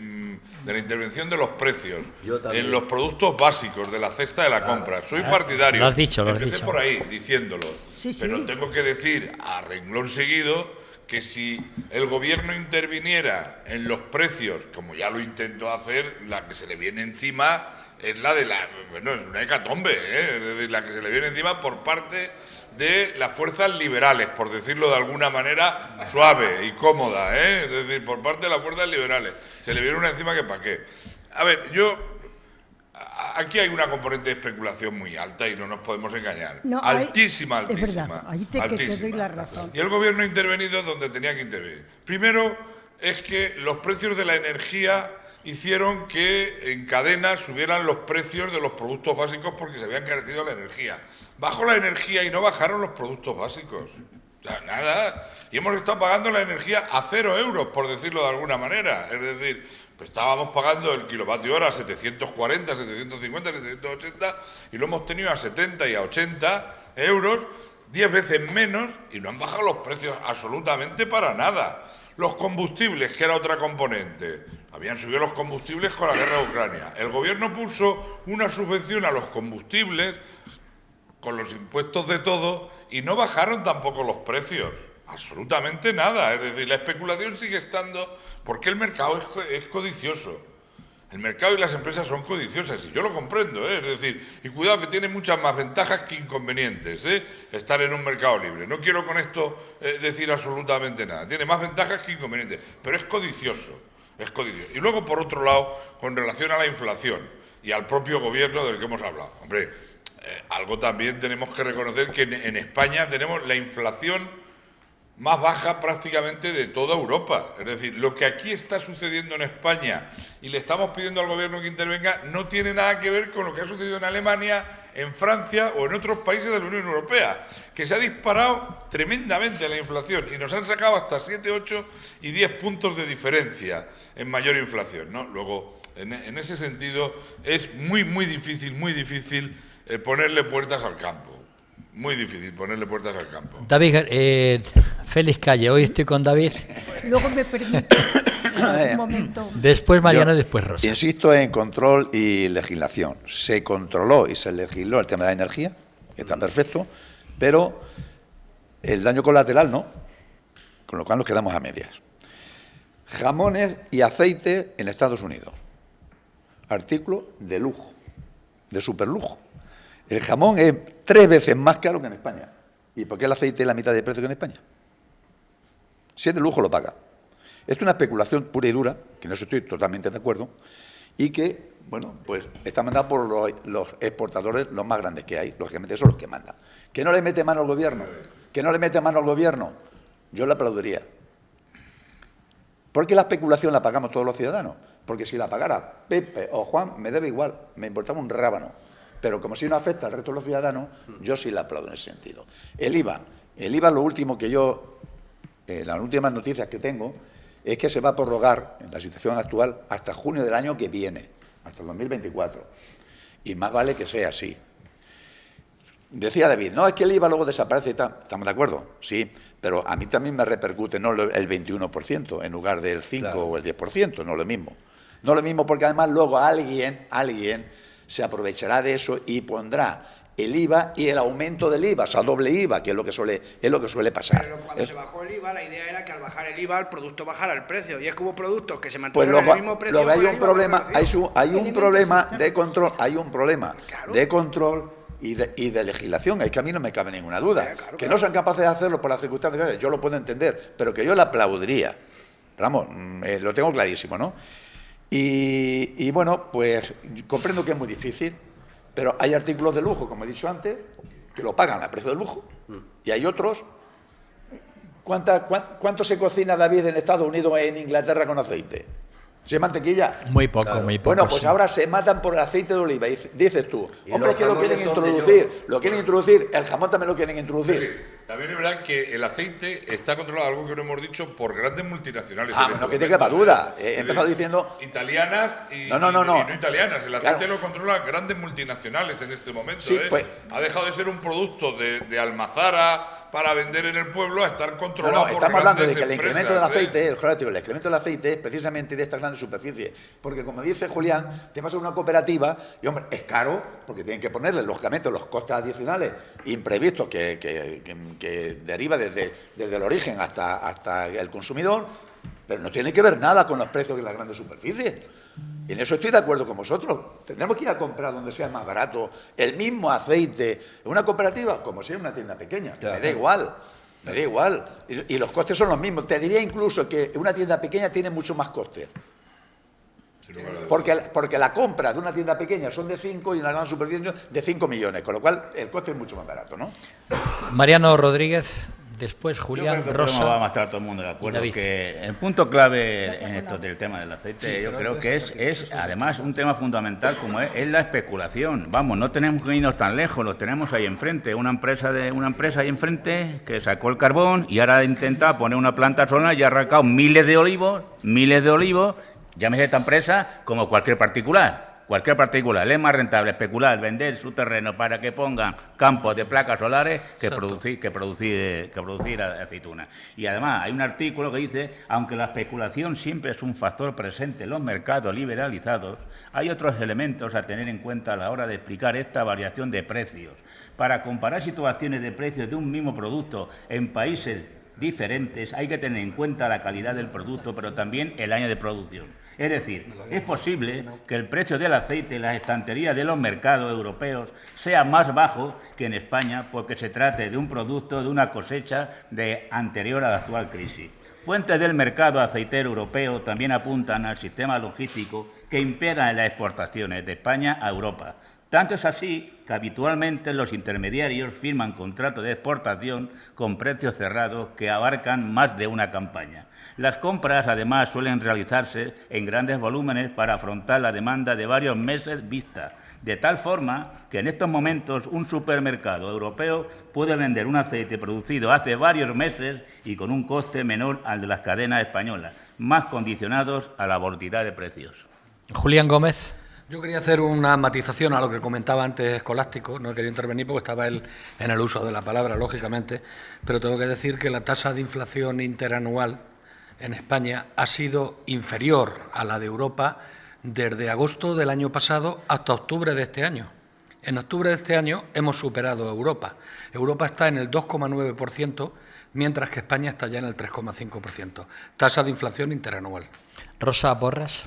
de la intervención de los precios en los productos básicos de la cesta de la compra. Soy partidario. Lo has dicho. Empecé por ahí diciéndolo. Sí. Pero tengo que decir a renglón seguido que si el gobierno interviniera en los precios, como ya lo intentó hacer, la que se le viene encima es la de bueno, es una hecatombe, es decir, la que se le viene encima por parte de las fuerzas liberales, por decirlo de alguna manera suave y cómoda, es decir, por parte de las fuerzas liberales. Se le viene una encima que para qué. A ver, aquí hay una componente de especulación muy alta y no nos podemos engañar. No, altísima. Es verdad, ahí te doy la razón. Y el gobierno ha intervenido donde tenía que intervenir. Primero es que los precios de la energía hicieron que en cadena subieran los precios de los productos básicos porque se había encarecido la energía. Bajó la energía y no bajaron los productos básicos. O sea, nada. Y hemos estado pagando la energía a 0 euros, por decirlo de alguna manera. Es decir, pues estábamos pagando el kilovatio hora a 740, 750, 780 y lo hemos tenido a 70 y a 80 euros, 10 veces menos, y no han bajado los precios absolutamente para nada. Los combustibles, que era otra componente. Habían subido los combustibles con la guerra de Ucrania. El gobierno puso una subvención a los combustibles con los impuestos de todo y no bajaron tampoco los precios. Absolutamente nada. Es decir, la especulación sigue estando porque el mercado es codicioso. El mercado y las empresas son codiciosas y yo lo comprendo, es decir, y cuidado que tiene muchas más ventajas que inconvenientes, estar en un mercado libre. No quiero con esto decir absolutamente nada. Tiene más ventajas que inconvenientes, pero es codicioso. Y luego, por otro lado, con relación a la inflación y al propio gobierno del que hemos hablado. Hombre, algo también tenemos que reconocer que en España tenemos la inflación más baja prácticamente de toda Europa. Es decir, lo que aquí está sucediendo en España y le estamos pidiendo al gobierno que intervenga no tiene nada que ver con lo que ha sucedido en Alemania, en Francia o en otros países de la Unión Europea, que se ha disparado tremendamente la inflación y nos han sacado hasta 7, 8 y 10 puntos de diferencia en mayor inflación, ¿no? Luego, en ese sentido, es muy difícil ponerle puertas al campo. Muy difícil ponerle puertas al campo. David, Félix Calle, hoy estoy con David. Luego me permite un momento. Después Mariano y después Rosa. Insisto en control y legislación. Se controló y se legisló el tema de la energía, que está perfecto, pero el daño colateral no, con lo cual nos quedamos a medias. Jamones y aceite en Estados Unidos. Artículo de lujo, de superlujo. El jamón es 3 veces más caro que en España. ¿Y por qué el aceite es la mitad de precio que en España? Si es de lujo, lo paga. Esto es una especulación pura y dura, que no estoy totalmente de acuerdo, y que, bueno, pues está mandada por los exportadores, los más grandes que hay, lógicamente son los que mandan. ¿Que no le mete mano al gobierno? ¿Que no le mete mano al gobierno? Yo le aplaudiría. ¿Por qué la especulación la pagamos todos los ciudadanos? Porque si la pagara Pepe o Juan, me debe igual, me importaba un rábano. Pero como si no afecta al resto de los ciudadanos, yo sí la aplaudo en ese sentido. El IVA, lo último que yo, las últimas noticias que tengo, es que se va a prorrogar en la situación actual hasta junio del año que viene, hasta el 2024. Y más vale que sea así. Decía David, no, es que el IVA luego desaparece y tal. ¿Estamos de acuerdo? Sí, pero a mí también me repercute no el 21% en lugar del 5 claro. o el 10%, no lo mismo. No lo mismo porque además luego alguien se aprovechará de eso y pondrá el IVA y el aumento del IVA, o sea, doble IVA, que es lo que suele pasar. Pero cuando se bajó el IVA, la idea era que al bajar el IVA el producto bajara el precio, y es que hubo productos que se pues mantuvieron en el mismo precio. Luego hay un problema, hay un problema de control, de control y de legislación, es que a mí no me cabe ninguna duda. Claro, que no son capaces de hacerlo por las circunstancias, yo lo puedo entender, pero que yo le aplaudiría. Vamos, lo tengo clarísimo, ¿no? Y bueno, pues comprendo que es muy difícil, pero hay artículos de lujo, como he dicho antes, que lo pagan a precio de lujo, y hay otros. ¿Cuánto se cocina, David, en Estados Unidos, en Inglaterra, con aceite? ¿Se mantequilla? Muy poco, claro. Muy poco. Bueno, pues sí. Ahora se matan por el aceite de oliva. Y dices tú, hombre, es que lo quieren introducir, el jamón también lo quieren introducir. También es verdad que el aceite está controlado, algo que no hemos dicho, por grandes multinacionales. No que te quepa duda. He empezado diciendo... Italianas y no italianas. El aceite lo controlan grandes multinacionales en este momento. Sí, pues, ha dejado de ser un producto de almazara para vender en el pueblo a estar controlado por estamos hablando de que el empresas, incremento del aceite es precisamente de estas grandes superficies. Porque, como dice Julián, te vas a una cooperativa y, hombre, es caro porque tienen que ponerle, lógicamente, los costes adicionales imprevistos que deriva desde el origen hasta el consumidor, pero no tiene que ver nada con los precios de las grandes superficies. Y en eso estoy de acuerdo con vosotros. Tendremos que ir a comprar donde sea más barato el mismo aceite en una cooperativa, como si en una tienda pequeña. Claro. Me da igual. Y los costes son los mismos. Te diría incluso que una tienda pequeña tiene mucho más costes. Porque la compra de una tienda pequeña son de 5 y una gran superficie de 5 millones, con lo cual el coste es mucho más barato, ¿no? Mariano Rodríguez, después Julián, Rosa. No vamos a estar todo el mundo de acuerdo que el punto clave en esto del tema del aceite, yo creo que es además un tema fundamental como es la especulación. Vamos, no tenemos que irnos tan lejos, lo tenemos ahí enfrente, una empresa ahí enfrente que sacó el carbón y ahora intenta poner una planta solar y ha arrancado miles de olivos. Llámese esta empresa como cualquier particular. Le es más rentable especular, vender su terreno para que pongan campos de placas solares que producir aceitunas. Y además hay un artículo que dice, aunque la especulación siempre es un factor presente en los mercados liberalizados, hay otros elementos a tener en cuenta a la hora de explicar esta variación de precios. Para comparar situaciones de precios de un mismo producto en países diferentes hay que tener en cuenta la calidad del producto, pero también el año de producción. Es decir, es posible que el precio del aceite en las estanterías de los mercados europeos sea más bajo que en España porque se trate de un producto de una cosecha anterior a la actual crisis. Fuentes del mercado aceitero europeo también apuntan al sistema logístico que impera en las exportaciones de España a Europa. Tanto es así que habitualmente los intermediarios firman contratos de exportación con precios cerrados que abarcan más de una campaña. Las compras, además, suelen realizarse en grandes volúmenes para afrontar la demanda de varios meses vista, de tal forma que en estos momentos un supermercado europeo puede vender un aceite producido hace varios meses y con un coste menor al de las cadenas españolas, más condicionados a la volatilidad de precios. Julián Gómez. Yo quería hacer una matización a lo que comentaba antes Escolástico, no he querido intervenir porque estaba él en el uso de la palabra, lógicamente, pero tengo que decir que la tasa de inflación interanual en España ha sido inferior a la de Europa desde agosto del año pasado hasta octubre de este año. En octubre de este año hemos superado a Europa. Europa está en el 2,9%, mientras que España está ya en el 3,5%. Tasa de inflación interanual. Rosa Borras.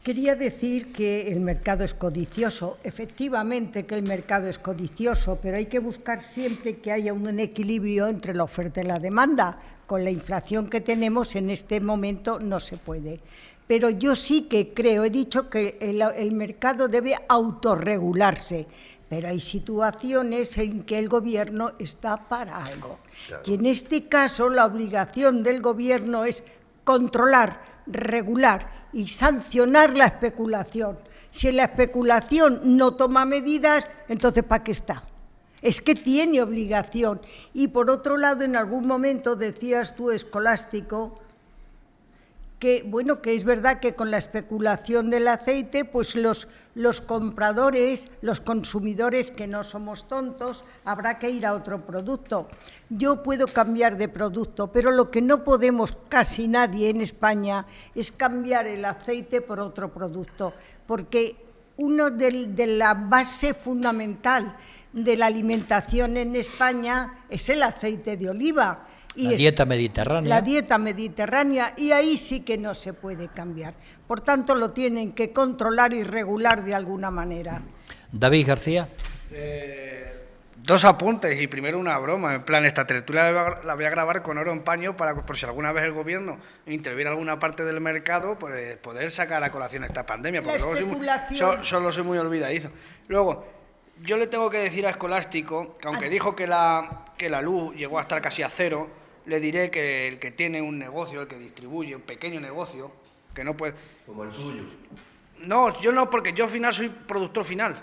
Quería decir que el mercado es codicioso. Efectivamente que el mercado es codicioso, pero hay que buscar siempre que haya un equilibrio entre la oferta y la demanda. Con la inflación que tenemos en este momento no se puede. Pero yo sí que creo, he dicho que el mercado debe autorregularse, pero hay situaciones en que el Gobierno está para algo. Claro. Y en este caso la obligación del Gobierno es controlar, regular y sancionar la especulación. Si la especulación no toma medidas, entonces ¿para qué está? Es que tiene obligación. Y por otro lado, en algún momento decías tú, Escolástico, que bueno, que es verdad que con la especulación del aceite, pues los compradores, los consumidores, que no somos tontos, habrá que ir a otro producto. Yo puedo cambiar de producto, pero lo que no podemos casi nadie en España es cambiar el aceite por otro producto, porque uno de la base fundamental de la alimentación en España es el aceite de oliva. Y la dieta mediterránea. La dieta mediterránea, y ahí sí que no se puede cambiar. Por tanto, lo tienen que controlar y regular de alguna manera. David García. Dos apuntes, y primero una broma. En plan, esta tertulia la voy a grabar con oro en paño para, por si alguna vez el Gobierno interviene en alguna parte del mercado, pues poder sacar a colación esta pandemia. Porque luego solo soy muy olvidadizo. Luego, yo le tengo que decir a Escolástico que aunque dijo que la luz llegó a estar casi a cero, le diré que el que tiene un negocio, el que distribuye un pequeño negocio, que no puede... Como el tuyo. No, yo no, porque yo al final soy productor final.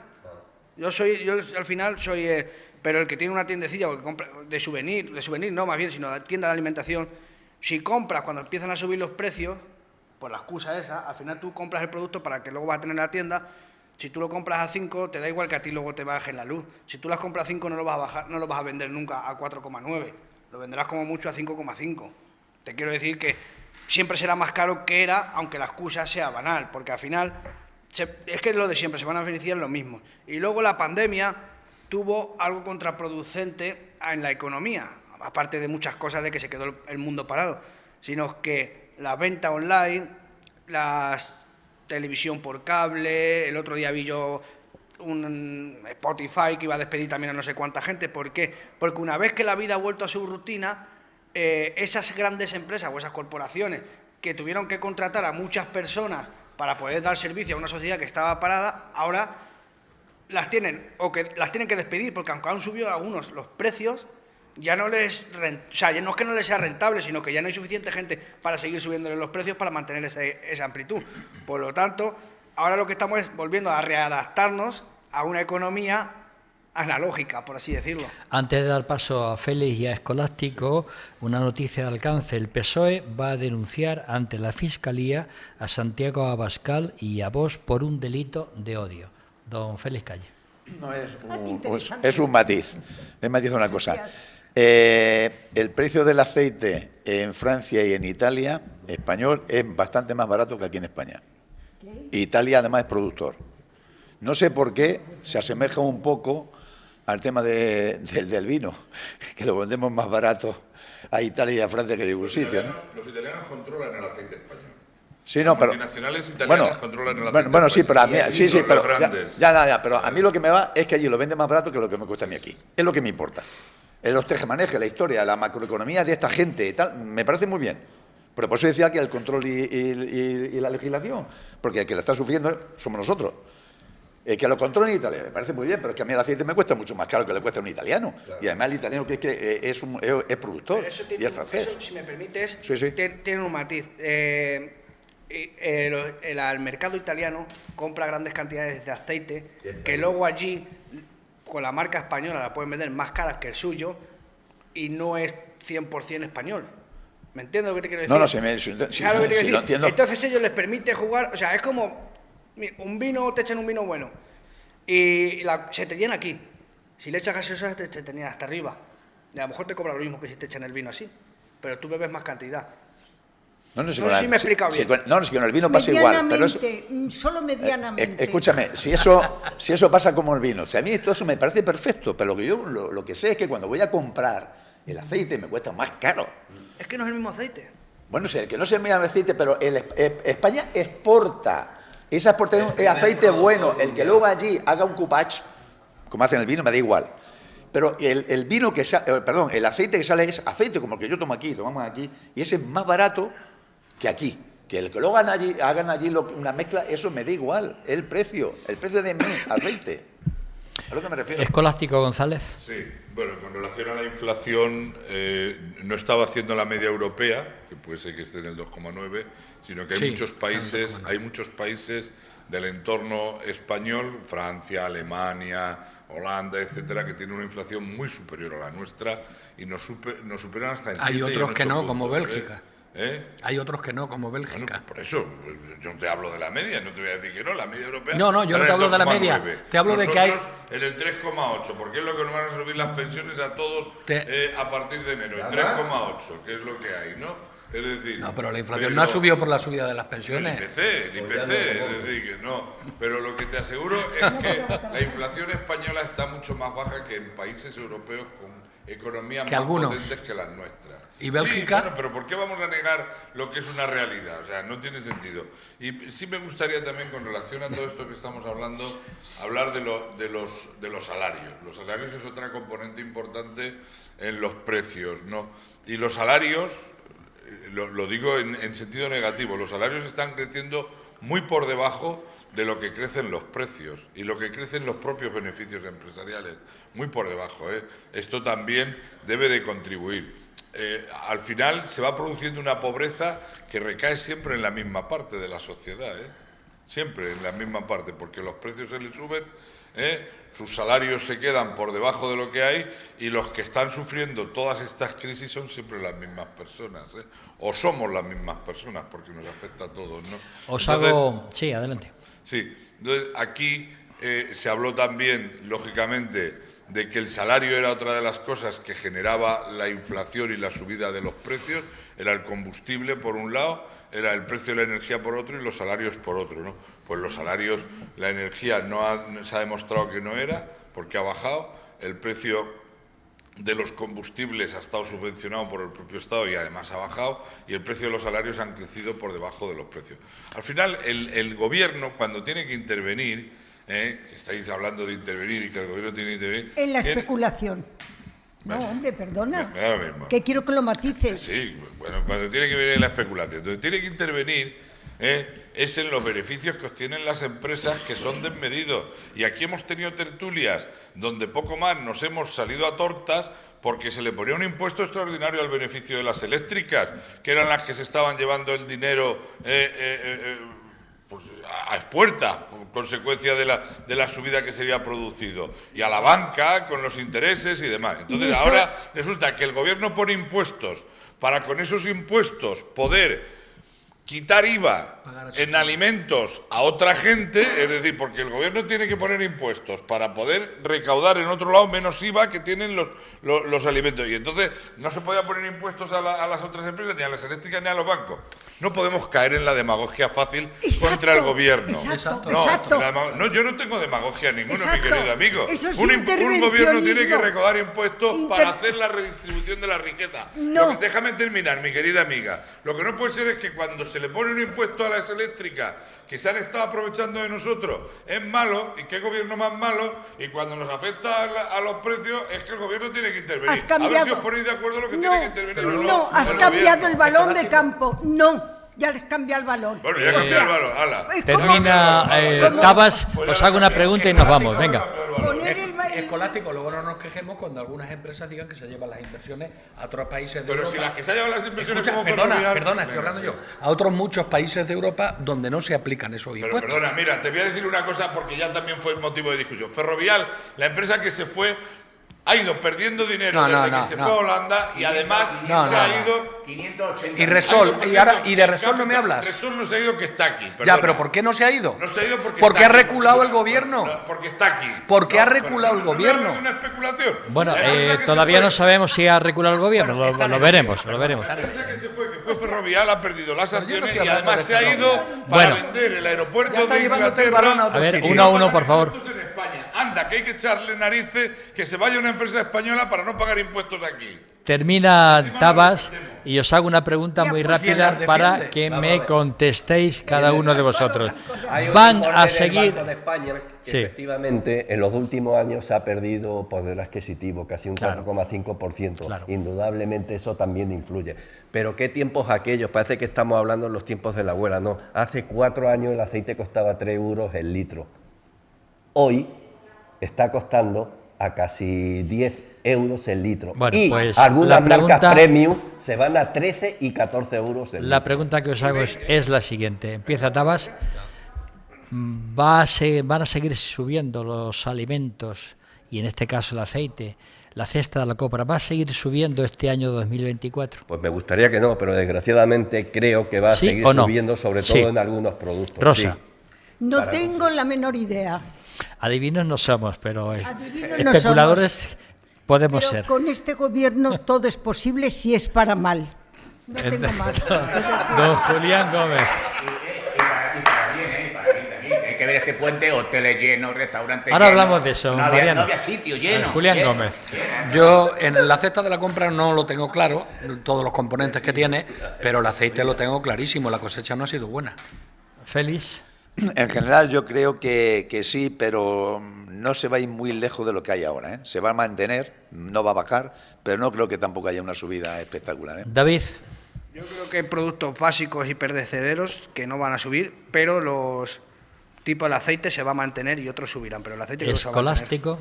Yo al final soy... pero el que tiene una tiendecilla que compra, de souvenir no, más bien, sino de tienda de alimentación, si compras cuando empiezan a subir los precios, por la excusa esa, al final tú compras el producto para que luego vas a tener en la tienda. Si tú lo compras a 5, te da igual que a ti luego te bajen la luz. Si tú las compras a 5, no lo vas a vender nunca a 4,9. Lo venderás como mucho a 5,5. Te quiero decir que siempre será más caro que era, aunque la excusa sea banal, porque al final es que es lo de siempre, se van a beneficiar lo mismo. Y luego la pandemia tuvo algo contraproducente en la economía, aparte de muchas cosas de que se quedó el mundo parado, sino que la venta online, las televisión por cable, el otro día vi yo un Spotify que iba a despedir también a no sé cuánta gente. ¿Por qué? Porque una vez que la vida ha vuelto a su rutina, esas grandes empresas o esas corporaciones que tuvieron que contratar a muchas personas para poder dar servicio a una sociedad que estaba parada, ahora las tienen que despedir, porque aunque han subido algunos los precios, ya no les, ya no es que no les sea rentable, sino que ya no hay suficiente gente para seguir subiéndole los precios para mantener esa amplitud. Por lo tanto, ahora lo que estamos es volviendo a readaptarnos a una economía analógica, por así decirlo. Antes de dar paso a Félix y a Escolástico, una noticia de alcance. El PSOE va a denunciar ante la Fiscalía a Santiago Abascal y a Vox por un delito de odio. Don Félix Calle. No, es un matiz. Es matiz una cosa. El precio del aceite en Francia y en Italia, español, es bastante más barato que aquí en España. Italia, además, es productor. No sé por qué se asemeja un poco al tema del vino, que lo vendemos más barato a Italia y a Francia que en ningún sitio, ¿no? Los italianos controlan el aceite español. Sí, no, pero... Las multinacionales italianas controlan el aceite. Bueno, sí, pero a mí... Sí, pero pero a mí lo que me va es que allí lo venden más barato que lo que me cuesta a mí aquí. Es lo que me importa. En los tejemanejes, la historia, la macroeconomía de esta gente y tal, me parece muy bien. Pero por eso decía que el control y la legislación, porque el que la está sufriendo somos nosotros. Que lo controle en Italia, me parece muy bien, pero es que a mí el aceite me cuesta mucho más caro que le cuesta a un italiano. Claro. Y además el italiano que es productor y es francés. Eso, si me permites, sí. Tiene un matiz. El mercado italiano compra grandes cantidades de aceite que luego allí, con la marca española, la pueden vender más caras que el suyo y no es 100% español. ¿Me entiendes lo que te quiero decir? No, lo entiendo. Entonces ellos les permite jugar, o sea, es como un vino, te echan un vino bueno y se te llena aquí. Si le echas gaseosa te llena hasta arriba. Y a lo mejor te cobra lo mismo que si te echan el vino así, pero tú bebes más cantidad. No sé si me he explicado bien. Es que con el vino pasa igual. Pero solo medianamente. Escúchame, si eso pasa como el vino, o sea, a mí todo eso me parece perfecto, pero lo que sé es que cuando voy a comprar el aceite me cuesta más caro. Es que no es el mismo aceite. Bueno, sí, que no es el mismo aceite, pero España exporta Esa exportación es aceite bueno. El que luego allí haga un coupage, como hacen el vino, me da igual. Pero el vino que el aceite que sale es aceite como el que yo tomo aquí, tomamos aquí, y ese es más barato que aquí. Que el que luego hagan allí una mezcla, eso me da igual. Es el precio de mi aceite. ¿A lo que me refiero? Escolástico González. Sí, bueno, con relación a la inflación, no estaba haciendo la media europea, que puede ser que esté en el 2,9, sino que hay muchos países del entorno español, Francia, Alemania, Holanda, etcétera, que tienen una inflación muy superior a la nuestra y nos superan hasta en 7 Hay y en otros 8 que no, puntos, como Bélgica. ¿Eh? Hay otros que no, como Bélgica. Bueno, por eso, yo no te hablo de la media, no te voy a decir que no, la media europea... No, yo no te hablo de la media, te hablo de que hay... en el 3,8, porque es lo que nos van a subir las pensiones a todos a partir de enero, el 3,8, que es lo que hay, ¿no? Es decir... No, pero la inflación no ha subido por la subida de las pensiones. El IPC, es decir, que no. Pero lo que te aseguro es que la inflación española está mucho más baja que en países europeos con economías más potentes que las nuestras. ¿Y Bélgica? Sí, bueno, pero ¿por qué vamos a negar lo que es una realidad? O sea, no tiene sentido. Y sí me gustaría también, con relación a todo esto que estamos hablando, hablar de los salarios. Los salarios es otra componente importante en los precios, ¿no? Y los salarios... Lo digo en sentido negativo, los salarios están creciendo muy por debajo de lo que crecen los precios y lo que crecen los propios beneficios empresariales, muy por debajo, ¿eh? Esto también debe de contribuir. Al final se va produciendo una pobreza que recae siempre en la misma parte de la sociedad, ¿eh? Siempre en la misma parte, porque los precios se les suben, sus salarios se quedan por debajo de lo que hay y los que están sufriendo todas estas crisis son siempre las mismas personas, o somos las mismas personas, porque nos afecta a todos, ¿no? Sí, adelante. Sí, entonces aquí se habló también, lógicamente, de que el salario era otra de las cosas que generaba la inflación y la subida de los precios, era el combustible por un lado, era el precio de la energía por otro y los salarios por otro, ¿no? Pues los salarios, la energía se ha demostrado que no era, porque ha bajado, el precio de los combustibles ha estado subvencionado por el propio Estado y además ha bajado, y el precio de los salarios han crecido por debajo de los precios. Al final, el Gobierno, cuando tiene que intervenir, que estáis hablando de intervenir y que el Gobierno tiene que intervenir... En la especulación. No, hombre, perdona. Mismo. Que quiero que lo matices. Sí, bueno, cuando tiene que venir en la especulación. Donde tiene que intervenir es en los beneficios que obtienen las empresas, que son desmedidos. Y aquí hemos tenido tertulias donde poco más nos hemos salido a tortas porque se le ponía un impuesto extraordinario al beneficio de las eléctricas, que eran las que se estaban llevando el dinero pues, a expuertas, por consecuencia de la subida que se había producido, y a la banca con los intereses y demás. Entonces ahora resulta que el Gobierno pone impuestos para con esos impuestos poder quitar IVA en alimentos a otra gente, es decir, porque el Gobierno tiene que poner impuestos para poder recaudar en otro lado menos IVA que tienen los alimentos. Y entonces no se podía poner impuestos a las otras empresas, ni a las eléctricas, ni a los bancos. No podemos caer en la demagogia fácil contra el Gobierno. No, yo no tengo demagogia ninguna, mi querido amigo. Un Gobierno tiene que recaudar impuestos para hacer la redistribución de la riqueza. No. Déjame terminar, mi querida amiga. Lo que no puede ser es que cuando se le pone un impuesto a las eléctricas que se han estado aprovechando de nosotros es malo, y qué Gobierno más malo, y cuando nos afecta a los precios es que el Gobierno tiene que intervenir. A ver si os ponéis de acuerdo lo que tiene que intervenir. No, has cambiado el balón de campo. No, ya has cambiado el balón. Bueno, ya cambiado el balón. Hala. Termina Tabas, os hago una pregunta y nos vamos. Venga. Escolástico, luego no nos quejemos cuando algunas empresas digan que se llevan las inversiones a otros países de Europa. Pero si las que se llevan las inversiones como Perdona, estoy hablando yo. A otros muchos países de Europa donde no se aplican esos impuestos. Pero perdona, mira, te voy a decir una cosa porque ya también fue motivo de discusión. Ferrovial, la empresa que se fue, ha ido perdiendo dinero desde que se fue a Holanda y además se ha ido... 580. Y Resol, y de Resol no me hablas. Resol no se ha ido, que está aquí. Perdona. Ya, pero ¿por qué no se ha ido? No se ha ido porque ha reculado el Gobierno. Porque está aquí. Porque ha reculado el Gobierno. ¿No es una especulación? Bueno, todavía no sabemos si ha reculado el Gobierno. Lo veremos. La empresa que fue Ferrovial, ha perdido las acciones y además se ha ido para vender el aeropuerto de Inglaterra. A ver, uno a uno, por favor. Anda, que hay que echarle narices que se vaya una empresa española para no pagar impuestos aquí. Termina Tabas. y os hago una pregunta muy rápida para que me contestéis cada uno de vosotros. Hay un ¿Van informe a del seguir? Banco de España que Sí. efectivamente en los últimos años se ha perdido poder adquisitivo, casi un Claro. 4,5%. Claro. Indudablemente eso también influye. Pero ¿qué tiempos aquellos? Parece que estamos hablando en los tiempos de la abuela. No, hace 4 años el aceite costaba 3 euros el litro. Hoy está costando a casi 10 euros el litro. Bueno, y pues, algunas la pregunta- marcas premium se van a 13 y 14 euros el litro. La pregunta que os hago es la siguiente. Empieza Tabas. ¿Van a seguir subiendo los alimentos, y en este caso el aceite, la cesta de la compra, va a seguir subiendo este año 2024? Pues me gustaría que no, pero desgraciadamente creo que va a ¿Sí seguir o no? subiendo, sobre todo Sí. en algunos productos. Rosa. Sí. No tengo la menor idea. Adivinos no somos, pero Adivinos no especuladores podemos Pero ser. con este gobierno todo es posible si es para mal. No tengo más. Don Julián Gómez. Hay que ver este puente, hoteles llenos, restaurantes Ahora llenos. hablamos de eso, No Mariano. había sitio lleno. Julián lleno. Gómez. Yo en la cesta de la compra no lo tengo claro, todos los componentes que tiene, pero el aceite lo tengo clarísimo, la cosecha no ha sido buena. Félix. En general yo creo que sí, pero no se va a ir muy lejos de lo que hay ahora, ¿eh? Se va a mantener, no va a bajar, pero no creo que tampoco haya una subida espectacular, ¿eh? David. Yo creo que hay productos básicos y perecederos que no van a subir, pero los tipos de aceite se va a mantener y otros subirán, pero el aceite creo que se va a mantener. Escolástico.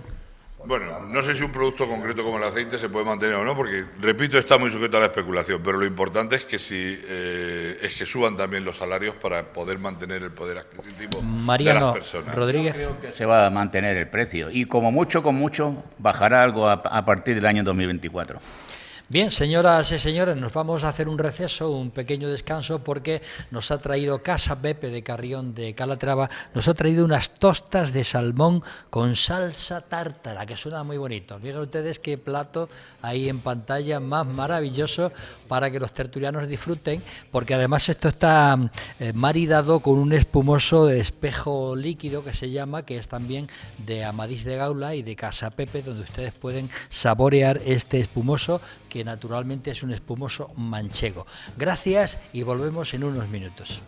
Bueno, no sé si un producto concreto como el aceite se puede mantener o no, porque, repito, está muy sujeto a la especulación, pero lo importante es que es que suban también los salarios para poder mantener el poder adquisitivo de Mariano las personas. Rodríguez. Se va a mantener el precio y como mucho, bajará algo a partir del año 2024. Bien, señoras y señores, nos vamos a hacer un receso, un pequeño descanso, porque nos ha traído Casa Pepe de Carrión de Calatrava, nos ha traído unas tostas de salmón con salsa tártara, que suena muy bonito. Miren ustedes qué plato ahí en pantalla más maravilloso para que los tertulianos disfruten, porque además esto está maridado con un espumoso de espejo líquido que se llama, que es también de Amadís de Gaula y de Casa Pepe, donde ustedes pueden saborear este espumoso, que naturalmente es un espumoso manchego. Gracias y volvemos en unos minutos.